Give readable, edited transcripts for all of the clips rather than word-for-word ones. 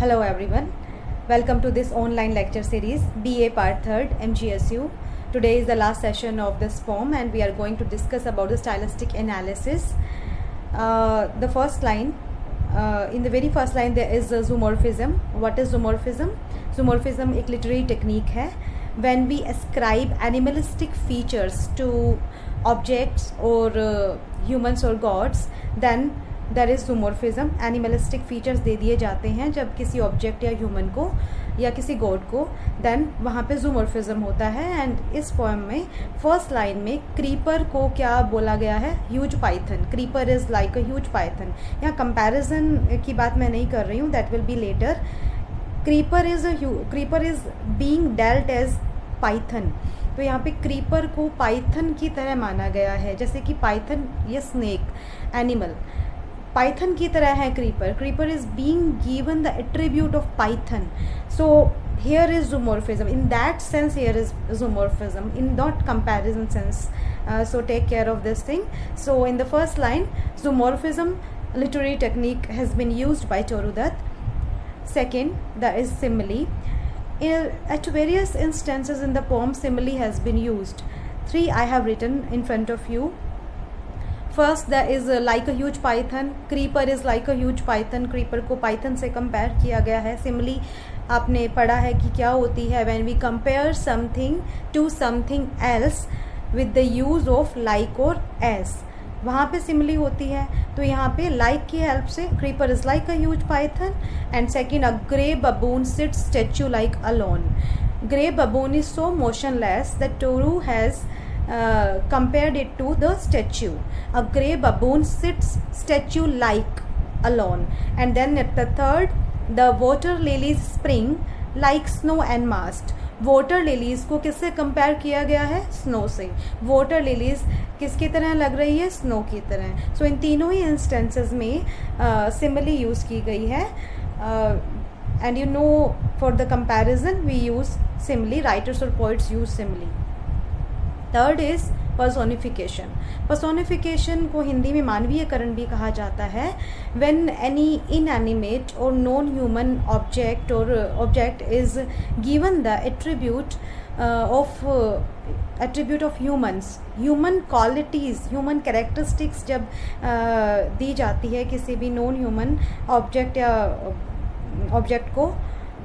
Hello everyone, welcome to this online lecture series BA Part 3rd MGSU. Today is the last session of this form and we are going to discuss about the stylistic analysis. The first line, in the very first line there is zoomorphism. What is zoomorphism? Zoomorphism एक literary technique है. When we ascribe animalistic features to objects or humans or gods, then there is zoomorphism. Animalistic features दे दिए जाते हैं जब किसी object या human को या किसी गॉड को, देन वहाँ पे zoomorphism होता है. एंड इस पोएम में फर्स्ट लाइन में क्रीपर को क्या बोला गया है? Huge python. Creeper is like a huge python. यहाँ कंपैरिजन की बात मैं नहीं कर रही हूँ, that will be later. Creeper is being dealt as python. तो यहाँ पे क्रीपर को पाइथन की तरह माना गया है, जैसे कि पाइथन या स्नेक एनिमल पाइथन की तरह है creeper. Creeper is being given the attribute of Python. So here is zoomorphism. In that sense here is zoomorphism, in not comparison sense. So take care of this thing. So in the first line, zoomorphism literary technique has been used by Toru Dutt. Second, there is simile. At various instances in the poem, simile has been used. 3 I have written in front of you. First that is like a huge python. Creeper is like a huge python. Creeper को Python से compare किया गया है. Simile आपने पढ़ा है कि क्या होती है when we compare something to something else with the use of like और एस, वहाँ पे सिमिली होती है. तो यहाँ पे लाइक की हेल्प से creeper is like a huge python. And second, a grey baboon sit statue like alone. Grey baboon is so motionless that Toru has compared it to the statue. A grey baboon sits statue like alone. And then at the third, the water lilies spring like snow and mast. Water lilies को किससे compare किया गया है? Snow से. Water lilies किसकी तरह लग रही है? स्नो की तरह. सो इन तीनों ही इंस्टेंसेस में सिमिली यूज़ की गई है. And you know for the comparison we use simile. Writers और poets use simile. Third is personification. Personification को हिंदी में मानवीयकरण भी कहा जाता है. व्हेन एनी इनएनिमेट और non human object is given the attribute of humans, human qualities, human characteristics जब दी जाती है किसी भी नॉन ह्यूमन ऑब्जेक्ट या ऑब्जेक्ट को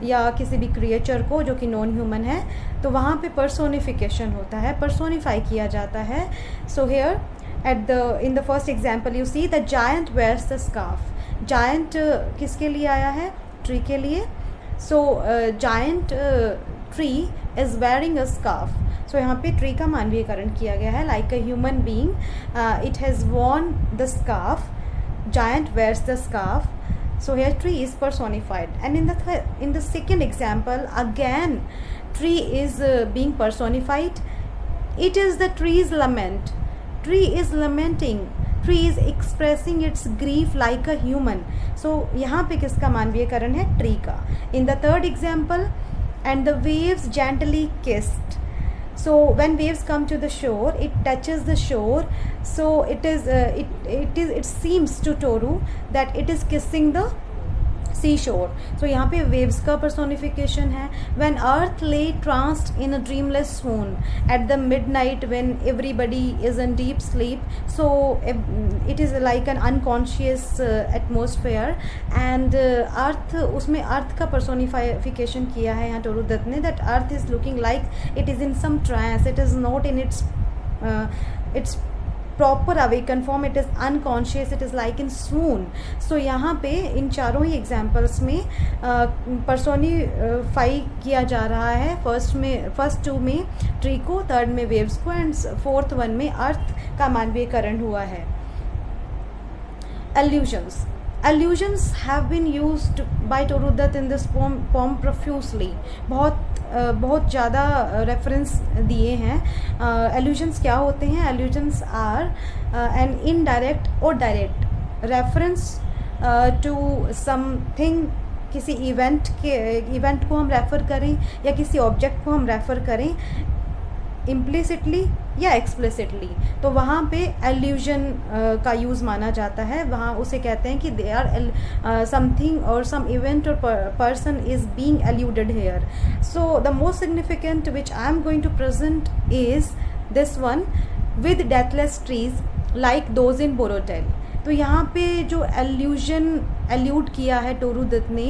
या किसी भी क्रिएचर को जो कि नॉन ह्यूमन है, तो वहाँ पे पर्सोनिफिकेशन होता है, पर्सोनिफाई किया जाता है. So here at the in the first example you see the giant wears the scarf. Giant किसके लिए आया है? ट्री के लिए. So giant tree is wearing a scarf. So यहाँ पे ट्री का मानवीयकरण किया गया है. Like a human being it has worn the scarf. Giant wears the scarf. So here tree is personified. And in the second example again tree is being personified. It is the tree's lament. Tree is lamenting. Tree is expressing its grief like a human. So यहाँ पे किसका मानवीयकरण है? Tree का. In the third example, and the waves gently kissed. So when waves come to the shore, it touches the shore. So it seems to Toru that it is kissing the seashore. So यहाँ पे waves का personification है. When earth lay tranced in a dreamless swoon at the midnight when everybody is in deep sleep. So it is like an unconscious atmosphere. And earth, उसमें earth का personification किया है यहाँ Toru Dutt ने, that earth is looking like it is in some trance. It is not in its proper awaken form. It is unconscious. It is like in swoon. So यहाँ पे इन चारों ही examples में personify किया जा रहा है. फर्स्ट 2 में ट्री को, थर्ड में वेव्स को, एंड फोर्थ 1 में अर्थ का मानवीयकरण हुआ है. Illusions. Allusions have been used by Toru Dutt in this poem profusely. बहुत ज़्यादा रेफरेंस दिए हैं. Allusions क्या होते हैं? Allusions are an indirect or direct reference to something. किसी इवेंट को हम रेफ़र करें या किसी ऑब्जेक्ट को हम रेफ़र करें इम्प्लिसिटली या एक्सप्लिसिटली, तो वहाँ पे एल्यूजन का यूज़ माना जाता है. वहाँ उसे कहते हैं कि दे आर समथिंग और सम इवेंट और person is being alluded hair. So the most significant which I am going to present is this one with deathless trees like those in बोरोटेल. तो यहाँ पे जो एल्यूड किया है टोरुदत्त ने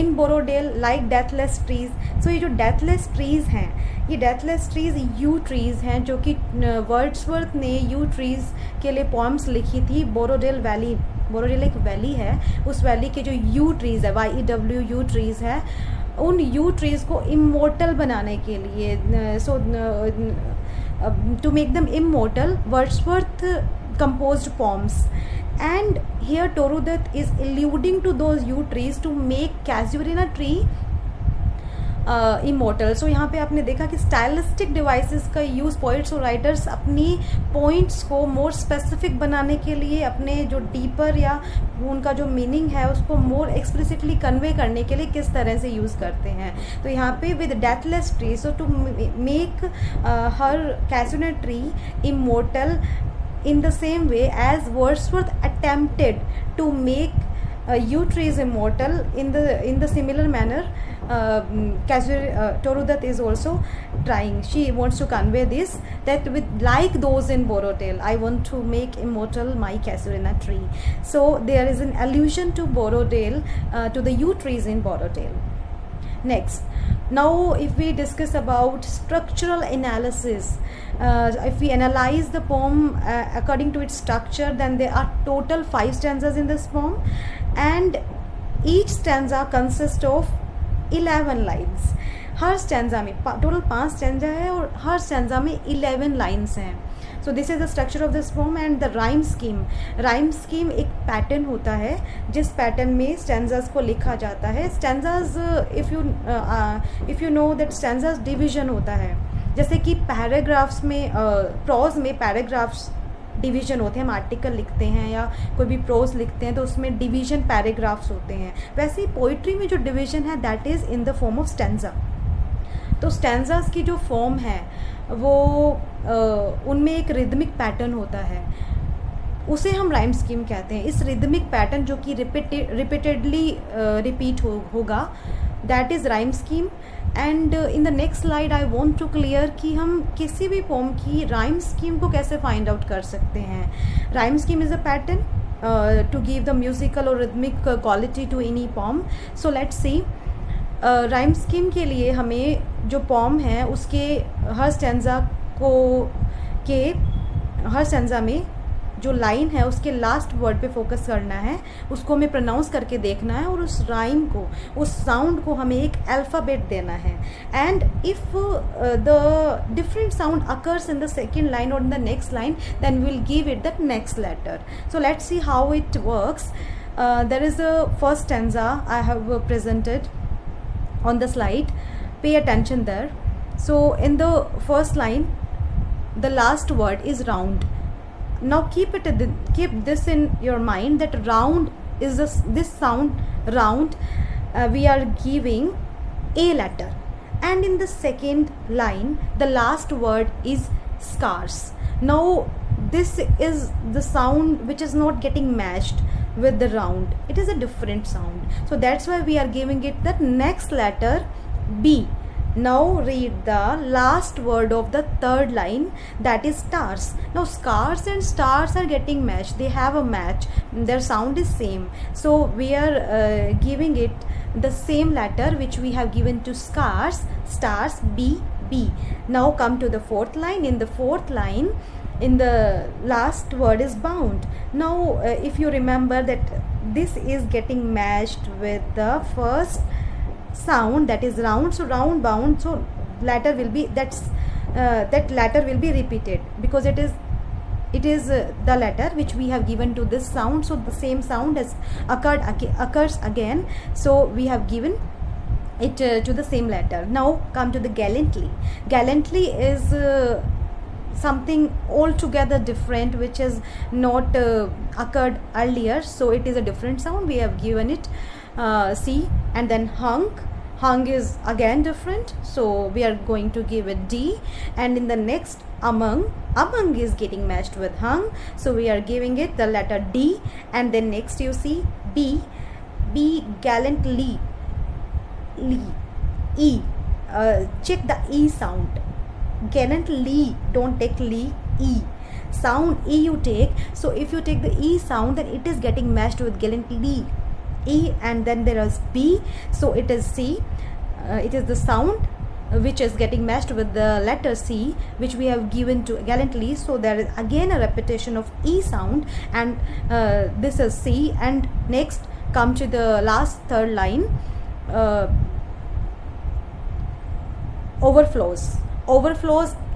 इन बोरोडेल लाइक डेथलेस ट्रीज. सो ये जो डेथलेस ट्रीज़ हैं, ये डेथलेस ट्रीज़ यू ट्रीज़ हैं, जो कि वर्ड्सवर्थ ने यू ट्रीज़ के लिए पोएम्स लिखी थी. बोरोडेल एक वैली है, उस वैली के जो यू ट्रीज़ है, YEW ट्रीज़ है, उन यू ट्रीज़ को इमोर्टल बनाने के लिए, to make them immortal, Wordsworth composed poems. And here Torudutt is alluding to those yew trees to make casuarina tree immortal. So यहाँ पे आपने देखा कि स्टाइलिस्टिक डिवाइसेस का यूज़ पोइट्स और राइटर्स अपनी पॉइंट्स को मोर स्पेसिफिक बनाने के लिए, अपने जो डीपर या उनका जो मीनिंग है उसको मोर एक्सप्लिसिटली कन्वे करने के लिए किस तरह से यूज़ करते हैं. तो यहाँ पे with deathless tree, so to make her casuarina tree immortal in the same way as Wordsworth attempted to make yew trees immortal, in the similar manner Torudutt is also trying. She wants to convey this, that with like those in Borodale, I want to make immortal my casuarina tree. So there is an allusion to Borodale, to the yew trees in Borodale. Next, now if we discuss about structural analysis, if we analyze the poem according to its structure, then there are total 5 stanzas in this poem, and each stanza consists of 11 lines. Her stanza में total 5 stanza है और हर stanza में 11 lines हैं. So this is the structure of this pome. And the rhyme scheme एक pattern होता है जिस pattern में स्टैंजाज को लिखा जाता है. Stanzas, if you know that stanzas division होता है, जैसे कि पैराग्राफ्स में, प्रोज में पैराग्राफ्स डिवीजन होते हैं. हम आर्टिकल लिखते हैं या कोई भी प्रोज लिखते हैं तो उसमें डिवीजन पैराग्राफ्स होते हैं. वैसे ही पोइट्री में जो डिवीजन है that is in the form of stanza. तो स्टैंजाज की जो फॉर्म है वो उनमें एक रिदमिक पैटर्न होता है, उसे हम राइम स्कीम कहते हैं. इस रिदमिक पैटर्न जो कि रिपीटेडली रिपीट होगा, that is rhyme scheme. And in the next slide I want to clear कि हम किसी भी पोम की राइम स्कीम को कैसे फाइंड आउट कर सकते हैं. Rhyme scheme is a pattern to give the musical और rhythmic quality to any poem. So let's see. Rhyme scheme के लिए हमें जो पोम है उसके हर स्टैंजा में जो लाइन है उसके लास्ट वर्ड पे फोकस करना है, उसको हमें प्रोनाउंस करके देखना है और उस राइम को, उस साउंड को हमें एक अल्फ़ाबेट देना है. And if the different sound occurs in the second line और in the next line, then we will give it the next letter. So let's see how it works. There is a first stanza I have presented on the slide. Pay attention there. So in the first line, the last word is round. Now keep this in your mind, that round is this sound round. We are giving a letter, and in the second line the last word is scarce. Now this is the sound which is not getting matched with the round. It is a different sound, so that's why we are giving it the next letter B. Now read the last word of the third line, that is stars. Now scars and stars are getting matched, they have a match, their sound is same, so we are giving it the same letter which we have given to scars, stars, B. Now come to the fourth line. In the fourth line, in the last word is bound. Now if you remember that this is getting matched with the first sound, that is round, so round, bound, so letter will be that letter will be repeated because it is the letter which we have given to this sound, so the same sound has occurs again, so we have given it to the same letter. Now come to the gallantly is something altogether different which has not occurred earlier, so it is a different sound, we have given it C. And then hung is again different, so we are going to give it D. And in the next, among is getting matched with hung, so we are giving it the letter D. And then next you see B, gallantly, E. Check the E sound. Gallantly, don't take Lee, E. Sound E you take. So if you take the E sound, then it is getting matched with gallantly, E. And then there is B, so it is C. It is the sound which is getting matched with the letter C, which we have given to gallantly. So there is again a repetition of E sound, and this is C. And next come to the last third line, overflows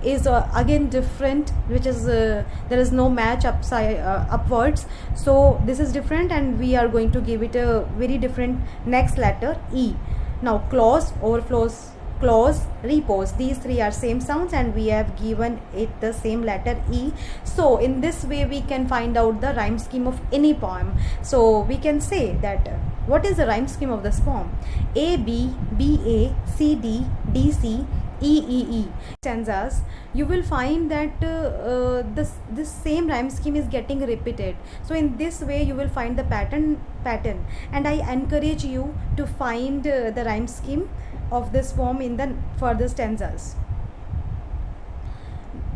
is again different, which is there is no match upwards, so this is different, and we are going to give it a very different next letter, E. Now clause, overflows, clause, repose, these three are same sounds, and we have given it the same letter E. So in this way we can find out the rhyme scheme of any poem. So we can say that what is the rhyme scheme of this poem? A B, B A, C D, D C, E E E. Stanzas, you will find that this same rhyme scheme is getting repeated. So in this way you will find the pattern, and I encourage you to find the rhyme scheme of this poem in the further stanzas.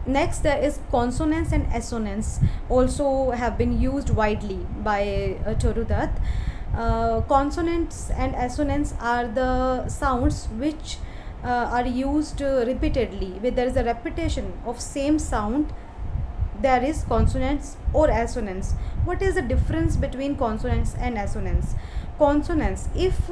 Next, there is consonants and assonance, also have been used widely by Toru Dutt. Consonants and assonance are the sounds which are used repeatedly. Where there is a repetition of same sound, there is consonants or assonance. What is the difference between consonants and assonance? Consonants, if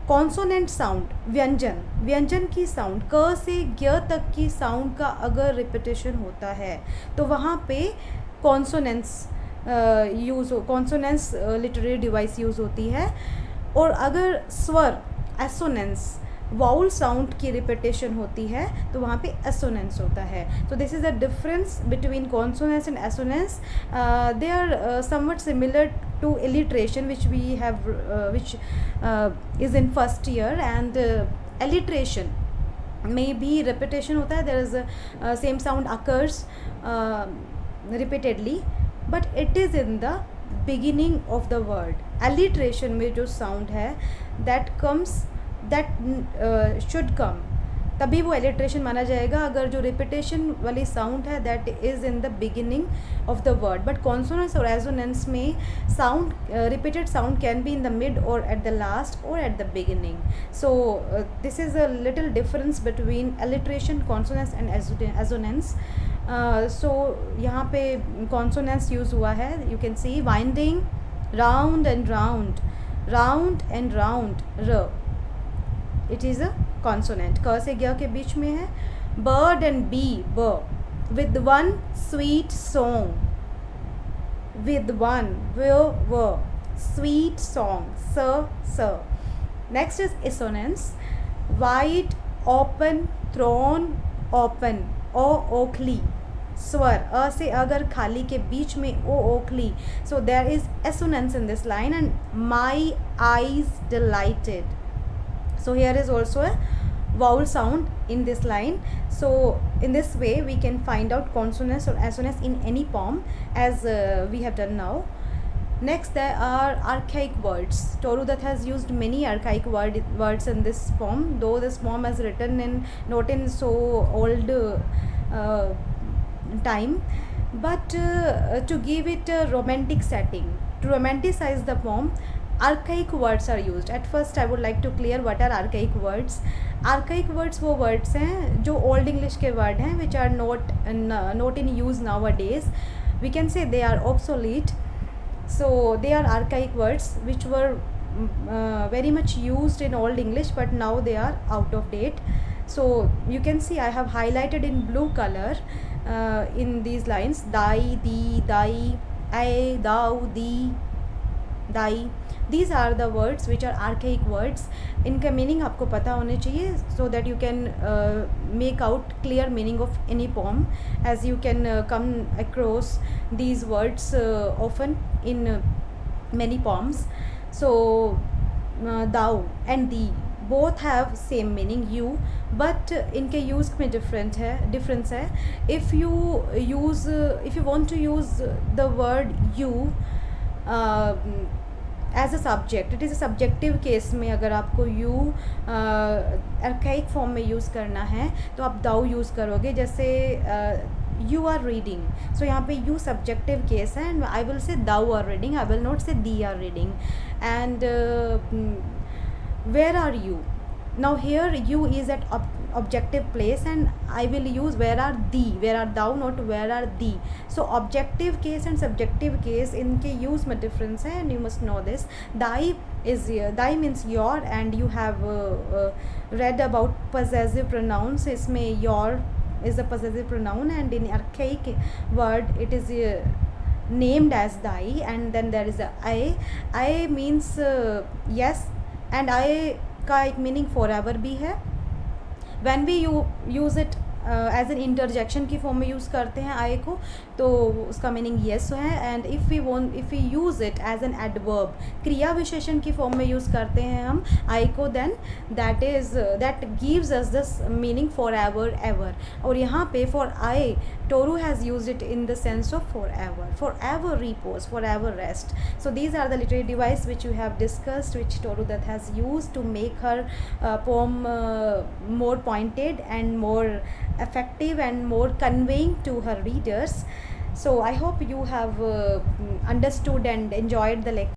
consonant sound, व्यंजन की sound, क से ग तक की sound का अगर repetition होता है तो वहाँ पे कॉन्सोनेंस लिटरेरी डिवाइस यूज़ होती है. और अगर स्वर एसोनेंस वाउल साउंड की रिपीटेशन होती है तो वहाँ पे एसोनेंस होता है. So this is the difference between consonance and assonance. They are somewhat similar to alliteration, which we have which is in first year, and alliteration may be repetition hota hai, there is a same sound occurs repeatedly, but it is in the beginning of the word. Alliteration में जो sound है that comes, that should come, तभी वो alliteration माना जाएगा अगर जो repetition वाली साउंड है that is in the beginning of the word. But consonance और एसोनेंस में sound, repeated sound can be in the mid और एट द लास्ट और at the beginning. So this is a little difference between alliteration, consonance and assonance. So यहाँ पे consonance use हुआ है. You can see winding, round and round, round and round, र, it is a consonant. क से ग के बीच में है. बर्ड एंड बी, ब, with one sweet song, with one, व, स्वीट सॉन्ग, स. Next is assonance. Wide, open, throne, open, ओ, ओखली, स्वर, अ से अगर खाली के बीच में ओ, ओखली. So there is assonance in this line. And my eyes delighted. So here is also a vowel sound in this line. So in this way we can find out consonants or assonance in any poem, as we have done now. Next, there are archaic words. Toru Dutt has used many archaic words in this poem, though this poem is written in not in so old time, but to give it a romantic setting, to romanticize the poem, archaic words are used. At first I would like to clear what are archaic words. Archaic words वो words हैं जो old English के word हैं, which are not in use nowadays. We can say they are obsolete. So they are archaic words which were very much used in old English, but now they are out of date. So you can see I have highlighted in blue color in these lines, thy, thee, thy, I, thou, thee, thy. These are the words which are archaic words. इनका meaning आपको पता होने चाहिए, so that you can make out clear meaning of any poem, as you can come across these words often in many poems. So thou and thee, both have same meaning you, but इनके use में difference है. If you want to use the word you as a subject, it is a subjective case में अगर आपको you archaic form में use करना है तो आप दाउ यूज़ करोगे. जैसे यू आर रीडिंग, सो यहाँ पे यू सब्जेक्टिव केस है and I will say thou are reading, I will not say thee are reading. And where are you? Now here you is at objective place and I will use where are thee, where are thou, not where are thee. So objective case and subjective case इनके use में difference है and you must know this. Thy means your and you have read about possessive pronouns. इसमें your is a possessive pronoun and in archaic word it is named as thy, and then there is a I means yes, and I का एक meaning for ever भी है. When we use it as an interjection की फॉर्म में use करते हैं aye को, तो उसका मीनिंग येस है. And if we use it as an adverb, क्रिया विशेषण की फॉर्म में यूज़ करते हैं हम आई को, then that gives us this meaning for ever. और यहाँ पे for aye Toru has used it in the sense of forever repose, forever rest. So these are the literary device which you have discussed, which Toru Dutt has used to make her poem more pointed and more effective and more conveying to her readers. So I hope you have understood and enjoyed the lecture.